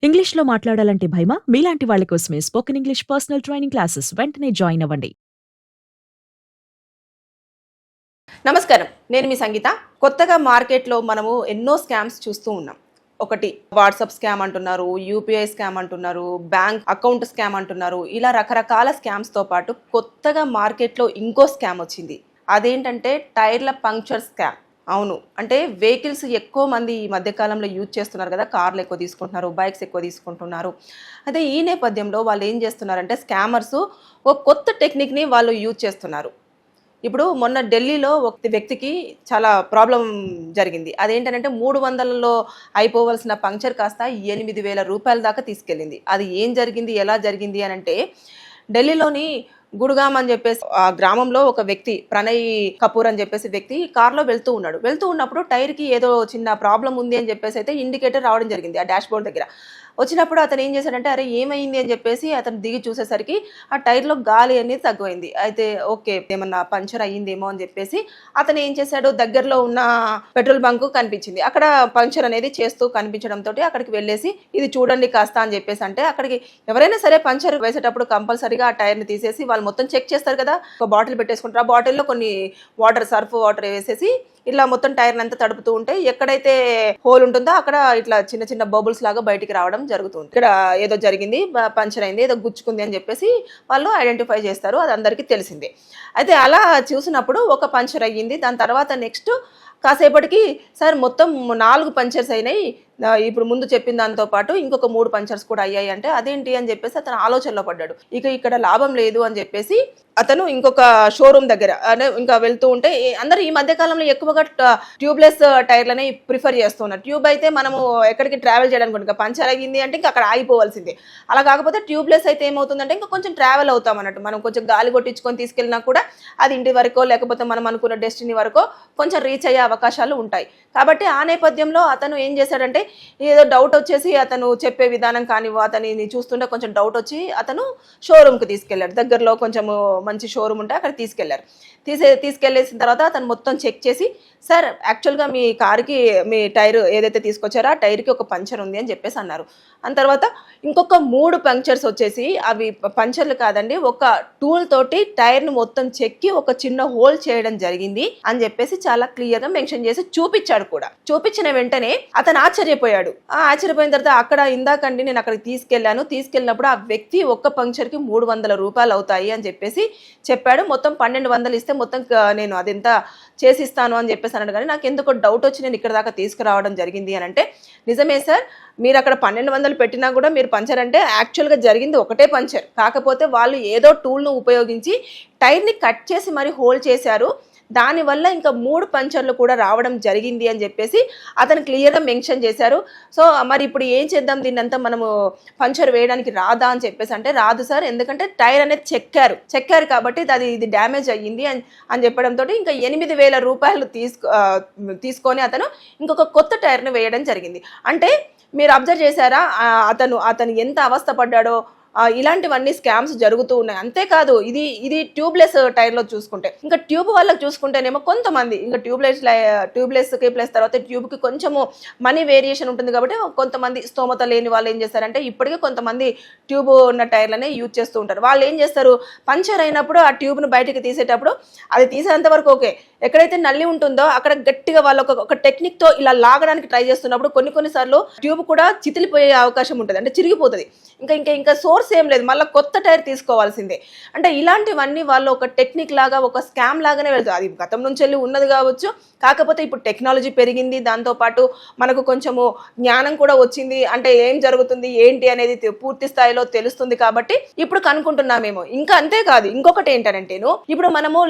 ఇంగ్లీష్‌లో మాట్లాడాలంటే భయమా? మీలాంటి వాళ్ళ కోసమే spoken English personal training classes వెంటనే జాయిన్ అవ్వండి. నమస్కారం. నేను మీ సంగీత. కొత్తగా మార్కెట్‌లో మనము ఎన్నో స్కామ్స్ చూస్తూ ఉన్నాం. ఒకటి వాట్సాప్ స్కామ్ అంటున్నారు, యూపీఐ స్కామ్ అంటున్నారు, బ్యాంక్ అకౌంట్ స్కామ్ అంటున్నారు. ఇలా రకరకాల స్కామ్స్‌తో పాటు కొత్తగా మార్కెట్‌లో ఇంకో స్కామ్ వచ్చింది. అదేంటంటే టైర్ల పంక్చర్ స్కామ్. అవును. అంటే వెహికల్స్ ఎక్కువ మంది ఈ మధ్య కాలంలో యూజ్ చేస్తున్నారు కదా! కార్లు ఎక్కువ తీసుకుంటున్నారు, బైక్స్ ఎక్కువ తీసుకుంటున్నారు. అయితే ఈ నేపథ్యంలో వాళ్ళు ఏం చేస్తున్నారంటే స్కామర్స్ ఒక కొత్త టెక్నిక్‌ని వాళ్ళు యూజ్ చేస్తున్నారు. ఇప్పుడు మొన్న ఢిల్లీలో ఒక వ్యక్తికి చాలా ప్రాబ్లం జరిగింది. అదేంటనంటే 300లో అయిపోవలసిన పంక్చర్ కాస్త రూ. 8,000 దాకా తీసుకెళ్ళింది. అది ఏం జరిగింది? ఎలా జరిగింది అనంటే ఢిల్లీలోని గుడ్గామ్ అని చెప్పేసి ఆ గ్రామంలో ఒక వ్యక్తి ప్రణయ్ కపూర్ అని చెప్పేసి వ్యక్తి కార్లో వెళ్తూ ఉన్నాడు. వెళ్తూ ఉన్నప్పుడు టైర్‌కి ఏదో చిన్న ప్రాబ్లం ఉంది అని చెప్పేసి అయితే ఇండికేటర్ రావడం జరిగింది ఆ డాష్ బోర్డ్ దగ్గర. వచ్చినప్పుడు అతను ఏం చేశాడంటే అరే ఏమైంది అని చెప్పేసి అతను దిగి చూసేసరికి ఆ టైర్‌లో గాలి అనేది తక్కువైంది. అయితే ఓకే ఏమన్నా పంక్చర్ అయ్యిందేమో అని చెప్పేసి అతను ఏం చేశాడు దగ్గరలో ఉన్న పెట్రోల్ బంక్ కనిపించింది. అక్కడ పంక్చర్ అనేది చేస్తూ కనిపించడంతోటి అక్కడికి వెళ్ళేసి ఇది చూడండి కాస్త అని చెప్పేసి అంటే అక్కడికి ఎవరైనా సరే పంక్చర్ వేసేటప్పుడు కంపల్సరీగా ఆ టైర్‌ని తీసేసి వాళ్ళు మొత్తం చెక్ చేస్తారు కదా! ఒక బాటిల్ పెట్టేసుకుంటారు. ఆ బాటిల్‌లో కొన్ని సర్ఫ్ వాటర్ వేసేసి ఇట్లా మొత్తం టైర్‌ని అంతా తడుపుతూ ఉంటే ఎక్కడైతే హోల్ ఉంటుందో అక్కడ ఇట్లా చిన్న చిన్న బబుల్స్ లాగా బయటికి రావడం జరుగుతుంది. ఇక్కడ ఏదో జరిగింది, పంక్చర్ అయింది, ఏదో గుచ్చుకుంది అని చెప్పేసి వాళ్ళు ఐడెంటిఫై చేస్తారు. అది అందరికీ తెలిసిందే. అయితే అలా చూసినప్పుడు ఒక పంక్చర్ అయ్యింది. దాని తర్వాత నెక్స్ట్ కాసేపటికి సార్ మొత్తం 4 పంక్చర్స్ అయినాయి. ఇప్పుడు ముందు చెప్పిన దాంతో పాటు ఇంకొక 3 పంక్చర్స్ కూడా అయ్యాయి అంటే అదేంటి అని చెప్పేసి అతను ఆలోచనలో పడ్డాడు. ఇక ఇక్కడ లాభం లేదు అని చెప్పేసి అతను ఇంకొక షోరూమ్ దగ్గర అంటే ఇంకా వెళ్తూ ఉంటే అందరూ ఈ మధ్య కాలంలో ఎక్కువగా ట్యూబ్లెస్ టైర్లని ప్రిఫర్ చేస్తున్నారు. ట్యూబ్ అయితే మనము ఎక్కడికి ట్రావెల్ చేయడానికి ఇంకా పంచర్ అయ్యింది అంటే ఇంకా అక్కడ ఆగిపోవాల్సిందే. అలా కాకపోతే ట్యూబ్లెస్ అయితే ఏమవుతుందంటే ఇంకా కొంచెం ట్రావెల్ అవుతాం అన్నట్టు. మనం కొంచెం గాలి కొట్టించుకొని తీసుకెళ్ళినా కూడా అది ఇంటి వరకో లేకపోతే మనం అనుకున్న డెస్టినీ వరకో కొంచెం రీచ్ అయ్యే అవకాశాలు ఉంటాయి. కాబట్టి ఆ నేపథ్యంలో అతను ఏం చేశాడంటే ఏదో డౌట్ వచ్చేసి అతను చెప్పే విధానం కానివ్వు అతనిని చూస్తుంటే కొంచెం డౌట్ వచ్చి అతను షోరూమ్కి తీసుకెళ్ళాడు. దగ్గరలో కొంచెము మంచి షోరూమ్ ఉంటే అక్కడ తీసుకెళ్లారు. తీసుకెళ్ళేసిన తర్వాత అతను మొత్తం చెక్ చేసి సార్ యాక్చువల్గా మీ కార్కి మీ టైర్ ఏదైతే తీసుకొచ్చారో ఆ టైర్కి ఒక పంచర్ ఉంది అని చెప్పేసి అన్నారు. అని తర్వాత ఇంకొక 3 పంక్చర్స్ వచ్చేసి అవి పంచర్లు కాదండి ఒక టూల్ తోటి టైర్ను మొత్తం చెక్కి ఒక చిన్న హోల్ చేయడం జరిగింది అని చెప్పేసి చాలా క్లియర్గా మెన్షన్ చేసి చూపించాడు కూడా. చూపించిన వెంటనే అతను ఆశ్చర్యపోయాడు. ఆశ్చర్యపోయిన తర్వాత అక్కడ ఇందాకండి నేను అక్కడికి తీసుకెళ్ళినప్పుడు ఆ వ్యక్తి ఒక్క పంక్చర్కి రూ. 300 అవుతాయి అని చెప్పేసి చెప్పాడు. మొత్తం 1200 ఇస్తే మొత్తం నేను అదెంత చేసిస్తాను అని చెప్పేసి అన్నాడు. కానీ నాకు ఎందుకో డౌట్ వచ్చి నేను ఇక్కడ దాకా తీసుకురావడం జరిగింది అని అంటే నిజమే సార్ మీరు అక్కడ 1200 పెట్టినా కూడా మీరు పంచర్ అంటే యాక్చువల్గా జరిగింది ఒకటే పంచర్. కాకపోతే వాళ్ళు ఏదో టూల్ను ఉపయోగించి టైర్ని కట్ చేసి మరి హోల్డ్ చేశారు. దానివల్ల ఇంకా 3 పంచర్లు కూడా రావడం జరిగింది అని చెప్పేసి అతను క్లియర్గా మెన్షన్ చేశారు. సో మరి ఇప్పుడు ఏం చేద్దాం దీన్నంతా మనము పంచర్ వేయడానికి రాదా అని చెప్పేసి అంటే రాదు సార్ ఎందుకంటే టైర్ అనేది చెక్కారు కాబట్టి ఇది డ్యామేజ్ అయ్యింది అని చెప్పడంతో ఇంకా రూ. 8,000 తీసుకొని అతను ఇంకొక కొత్త టైర్ని వేయడం జరిగింది. అంటే మీరు అబ్జర్వ్ చేశారా అతను ఎంత అవస్థ పడ్డాడో. ఇలాంటివన్నీ స్కామ్స్ జరుగుతూ ఉన్నాయి. అంతేకాదు ఇది ట్యూబ్లెస్ టైర్లో చూసుకుంటే ఇంకా ట్యూబ్ వాళ్ళకి చూసుకుంటేనేమో కొంతమంది ఇంకా ట్యూబ్లెస్కి ప్లస్ తర్వాత ట్యూబ్కి కొంచెము మనీ వేరియేషన్ ఉంటుంది కాబట్టి కొంతమంది స్తోమత లేని వాళ్ళు ఏం చేస్తారంటే ఇప్పటికే కొంతమంది ట్యూబ్ ఉన్న టైర్లనే యూజ్ చేస్తూ ఉంటారు. వాళ్ళు ఏం చేస్తారు పంచర్ అయినప్పుడు ఆ ట్యూబ్ను బయటకు తీసేటప్పుడు అది తీసేంత వరకు ఓకే, ఎక్కడైతే నల్లి ఉంటుందో అక్కడ గట్టిగా వాళ్ళు ఒక టెక్నిక్తో ఇలా లాగడానికి ట్రై చేస్తున్నప్పుడు కొన్నిసార్లు ట్యూబ్ కూడా చితిలిపోయే అవకాశం ఉంటుంది, అంటే చిరిగిపోతుంది. ఇంకా సోర్స్ ఏం లేదు, మళ్ళీ కొత్త టైర్ తీసుకోవాల్సిందే. అంటే ఇలాంటివన్నీ వాళ్ళు ఒక టెక్నిక్ లాగా ఒక స్కామ్ లాగానే వెళ్తారు. అది గతం నుంచి వెళ్ళి ఉన్నది కావచ్చు, కాకపోతే ఇప్పుడు టెక్నాలజీ పెరిగింది, దాంతోపాటు మనకు కొంచెము జ్ఞానం కూడా వచ్చింది. అంటే ఏం జరుగుతుంది ఏంటి అనేది పూర్తి స్థాయిలో తెలుస్తుంది కాబట్టి ఇప్పుడు కనుక్కుంటున్నామేమో. ఇంకా అంతేకాదు ఇంకొకటి ఏంటనంటేను ఇప్పుడు మనము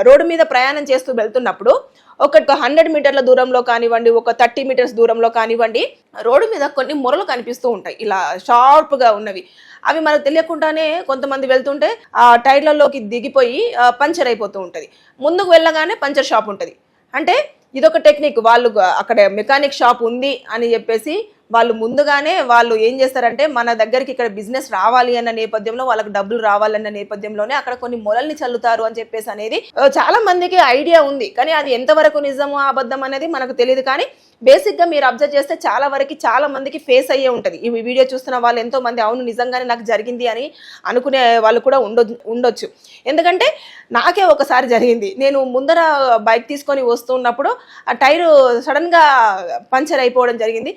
రోడ్డు మీద ప్రయాణం చేస్తూ వెళ్తున్నప్పుడు ఒక 100 మీటర్ల దూరంలో కానివ్వండి, ఒక 30 మీటర్స్ దూరంలో కానివ్వండి, రోడ్డు మీద కొన్ని మొరలు కనిపిస్తూ ఉంటాయి ఇలా షార్ప్గా ఉన్నవి. అవి మనకు తెలియకుండానే కొంతమంది వెళ్తుంటే ఆ టైర్లలోకి దిగిపోయి పంచర్ అయిపోతూ ఉంటుంది. ముందుకు వెళ్ళగానే పంచర్ షాప్ ఉంటుంది. అంటే ఇదొక టెక్నిక్. వాళ్ళు అక్కడ మెకానిక్ షాప్ ఉంది అని చెప్పేసి వాళ్ళు ముందుగానే వాళ్ళు ఏం చేస్తారంటే మన దగ్గరికి ఇక్కడ బిజినెస్ రావాలి అన్న నేపథ్యంలో వాళ్ళకి డబ్బులు రావాలన్న నేపథ్యంలోనే అక్కడ కొన్ని మొలల్ని చల్లుతారు అని చెప్పేసి అనేది చాలా మందికి ఐడియా ఉంది. కానీ అది ఎంతవరకు నిజము అబద్ధం అనేది మనకు తెలియదు. కానీ బేసిక్గా మీరు అబ్జర్వ్ చేస్తే చాలా వరకు చాలా మందికి ఫేస్ అయ్యే ఉంటుంది. ఈ వీడియో చూస్తున్న వాళ్ళు ఎంతో మంది అవును నిజంగానే నాకు జరిగింది అని అనుకునే వాళ్ళు కూడా ఉండొచ్చు. ఎందుకంటే నాకే ఒకసారి జరిగింది. నేను ముందర బైక్ తీసుకొని వస్తున్నప్పుడు ఆ టైరు సడన్గా పంచర్ అయిపోవడం జరిగింది.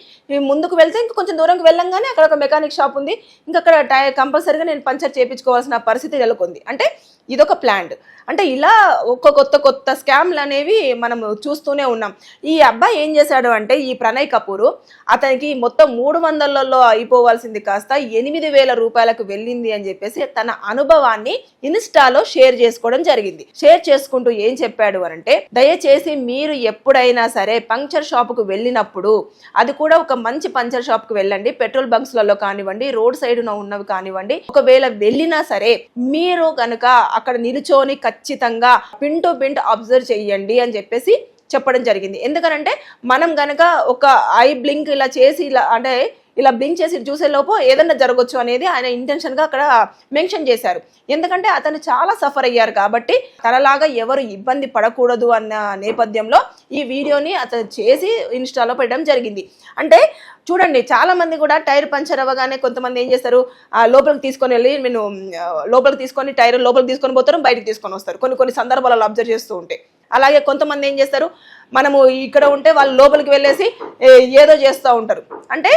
ముందుకు వెళ్తే ఇంకా కొంచెం దూరంకి వెళ్ళంగానే అక్కడ ఒక మెకానిక్ షాప్ ఉంది. ఇంకా అక్కడ కంపల్సరీగా నేను పంచర్ చేయించుకోవాల్సిన పరిస్థితి నెలకొంది. అంటే ఇదొక ప్లాండ్. అంటే ఇలా కొత్త స్కామ్లు అనేవి మనం చూస్తూనే ఉన్నాం. ఈ అబ్బాయి ఏం చేశాడు అంటే ఈ ప్రణయ్ కపూర్ అతనికి మొత్తం 300లలో అయిపోవాల్సింది కాస్త 8,000 రూపాయలకు వెళ్ళింది అని చెప్పేసి తన అనుభవాన్ని ఇన్స్టాలో షేర్ చేసుకోవడం జరిగింది. షేర్ చేసుకుంటూ ఏం చెప్పాడు అంటే, దయచేసి మీరు ఎప్పుడైనా సరే పంక్చర్ షాపుకు వెళ్ళినప్పుడు, అది కూడా ఒక మంచి పంక్చర్ షాప్కి వెళ్ళండి, పెట్రోల్ బంక్స్లలో కానివ్వండి, రోడ్ సైడ్ ఉన్నవి కానివ్వండి, ఒకవేళ వెళ్ళినా సరే మీరు కనుక అక్కడ నిలుచోని ఖచ్చితంగా పిన్ టు పిన్ అబ్జర్వ్ చెయ్యండి అని చెప్పేసి చెప్పడం జరిగింది. ఎందుకనంటే మనం గనక ఒక ఐ బ్లింక్ ఇలా చేసి ఇలా బ్లింక్ చేసి చూసే లోపు ఏదన్నా జరగవచ్చు అనేది ఆయన ఇంటెన్షన్గా అక్కడ మెన్షన్ చేశారు. ఎందుకంటే అతను చాలా సఫర్ అయ్యారు కాబట్టి తనలాగా ఎవరు ఇబ్బంది పడకూడదు అన్న నేపథ్యంలో ఈ వీడియోని అతను చేసి ఇన్స్టాలో పెట్టడం జరిగింది. అంటే చూడండి, చాలా మంది కూడా టైర్ పంచర్ అవ్వగానే కొంతమంది ఏం చేస్తారు, లోపలికి తీసుకొని వెళ్ళి నేను లోపలికి తీసుకొని టైర్ లోపలికి తీసుకొని పోతారు, బయటకు తీసుకొని వస్తారు. కొన్ని సందర్భాలలో అబ్జర్వ్ చేస్తూ ఉంటే. అలాగే కొంతమంది ఏం చేస్తారు, మనము ఇక్కడ ఉంటే వాళ్ళు లోపలికి వెళ్ళేసి ఏదో చేస్తూ ఉంటారు. అంటే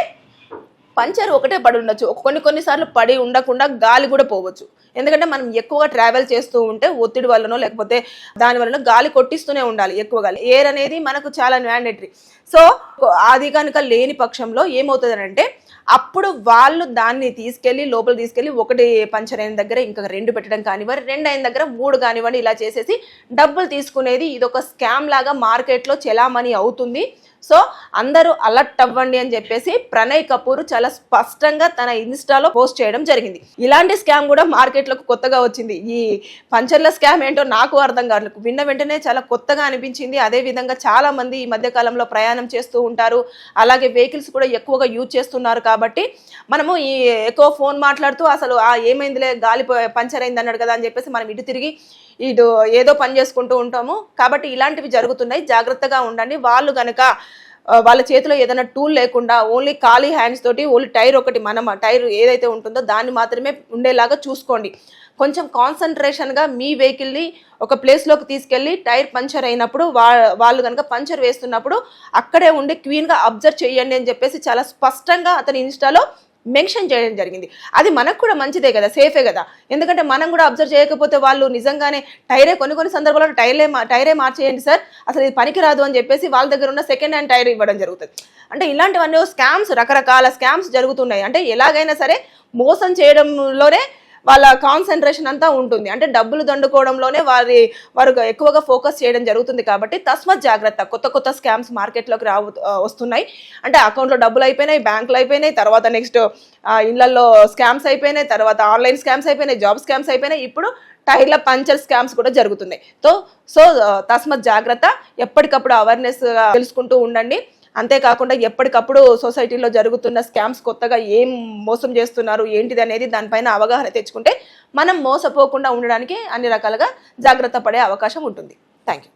పంచర్ ఒకటే పడి ఉండొచ్చు, కొన్నిసార్లు పడి ఉండకుండా గాలి కూడా పోవచ్చు. ఎందుకంటే మనం ఎక్కువగా ట్రావెల్ చేస్తూ ఉంటే ఒత్తిడి వల్లనో లేకపోతే దాని వలన గాలి కొట్టిస్తూనే ఉండాలి. ఎక్కువ గాలి, ఎయిర్ అనేది మనకు చాలా మ్యాండేటరీ. సో అది కనుక లేని పక్షంలో ఏమవుతుందంటే అప్పుడు వాళ్ళు దాన్ని లోపల తీసుకెళ్ళి ఒకటి పంచర్ అయిన దగ్గర ఇంకా 2 పెట్టడం కానివ్వండి, 2 అయిన దగ్గర 3 కానివ్వండి, ఇలా చేసేసి డబ్బులు తీసుకునేది ఇదొక స్కామ్ లాగా మార్కెట్లో చెలామణి అవుతుంది. సో అందరూ అలర్ట్ అవ్వండి అని చెప్పేసి ప్రణయ్ కపూర్ చాలా స్పష్టంగా తన ఇన్స్టాలో పోస్ట్ చేయడం జరిగింది. ఇలాంటి స్కామ్ కూడా మార్కెట్లోకి కొత్తగా వచ్చింది. ఈ పంచర్ల స్కామ్ ఏంటో నాకు అర్థం కాలేదు. విన్న వెంటనే చాలా కొత్తగా అనిపించింది. అదే విధంగా చాలా మంది ఈ మధ్య కాలంలో ప్రయాణం చేస్తూ ఉంటారు, అలాగే వెహికల్స్ కూడా ఎక్కువగా యూజ్ చేస్తున్నారు. కాబట్టి మనము ఈ ఎక్కువ ఫోన్ మాట్లాడుతూ అసలు ఏమైందిలే గాలి పంచర్ అయింది అన్నాడు కదా అని చెప్పేసి మనం ఇటు తిరిగి ఏదో పని చేసుకుంటూ ఉంటాము. కాబట్టి ఇలాంటివి జరుగుతున్నాయి, జాగ్రత్తగా ఉండండి. వాళ్ళు కనుక వాళ్ళ చేతిలో ఏదైనా టూల్ లేకుండా ఓన్లీ ఖాళీ హ్యాండ్స్ తోటి ఓన్లీ టైర్ ఒకటి టైర్ ఏదైతే ఉంటుందో దాన్ని మాత్రమే ఉండేలాగా చూసుకోండి. కొంచెం కాన్సన్ట్రేషన్గా మీ వెహికల్ని ఒక ప్లేస్లోకి తీసుకెళ్ళి టైర్ పంచర్ అయినప్పుడు వాళ్ళు కనుక పంచర్ వేస్తున్నప్పుడు అక్కడే ఉండి క్వీన్గా అబ్జర్వ్ చేయండి అని చెప్పేసి చాలా స్పష్టంగా అతని ఇన్స్టాలో మెన్షన్ చేయడం జరిగింది. అది మనకు కూడా మంచిదే కదా, సేఫే కదా. ఎందుకంటే మనం కూడా అబ్జర్వ్ చేయకపోతే వాళ్ళు నిజంగానే కొన్ని సందర్భాల్లో టైరే మార్చేయండి సార్, అసలు ఇది పనికి రాదు అని చెప్పేసి వాళ్ళ దగ్గర ఉన్న సెకండ్ హ్యాండ్ టైర్ ఇవ్వడం జరుగుతుంది. అంటే ఇలాంటివన్నీ స్కామ్స్, రకరకాల స్కామ్స్ జరుగుతున్నాయి. అంటే ఎలాగైనా సరే మోసం చేయడంలోనే వాళ్ళ కాన్సన్ట్రేషన్ అంతా ఉంటుంది. అంటే డబ్బులు దండుకోవడంలోనే వారు ఎక్కువగా ఫోకస్ చేయడం జరుగుతుంది. కాబట్టి తస్మత్ జాగ్రత్త. కొత్త స్కామ్స్ మార్కెట్లోకి వస్తున్నాయి. అంటే అకౌంట్లో డబ్బులు అయిపోయినాయి, బ్యాంకులు అయిపోయినాయి, తర్వాత నెక్స్ట్ ఇళ్లలో స్కామ్స్ అయిపోయినాయి, తర్వాత ఆన్లైన్ స్కామ్స్ అయిపోయినాయి, జాబ్ స్కామ్స్ అయిపోయినాయి, ఇప్పుడు టైర్ల పంచర్ స్కామ్స్ కూడా జరుగుతున్నాయి. సో తస్మత్ జాగ్రత్త. ఎప్పటికప్పుడు అవేర్నెస్ తెలుసుకుంటూ ఉండండి. అంతేకాకుండా ఎప్పటికప్పుడు సొసైటీలో జరుగుతున్న స్కామ్స్, కొత్తగా ఏం మోసం చేస్తున్నారు ఏంటిది అనేది దానిపైన అవగాహన తెచ్చుకుంటే మనం మోసపోకుండా ఉండడానికి అన్ని రకాలుగా జాగ్రత్త పడే అవకాశం ఉంటుంది. Thank you.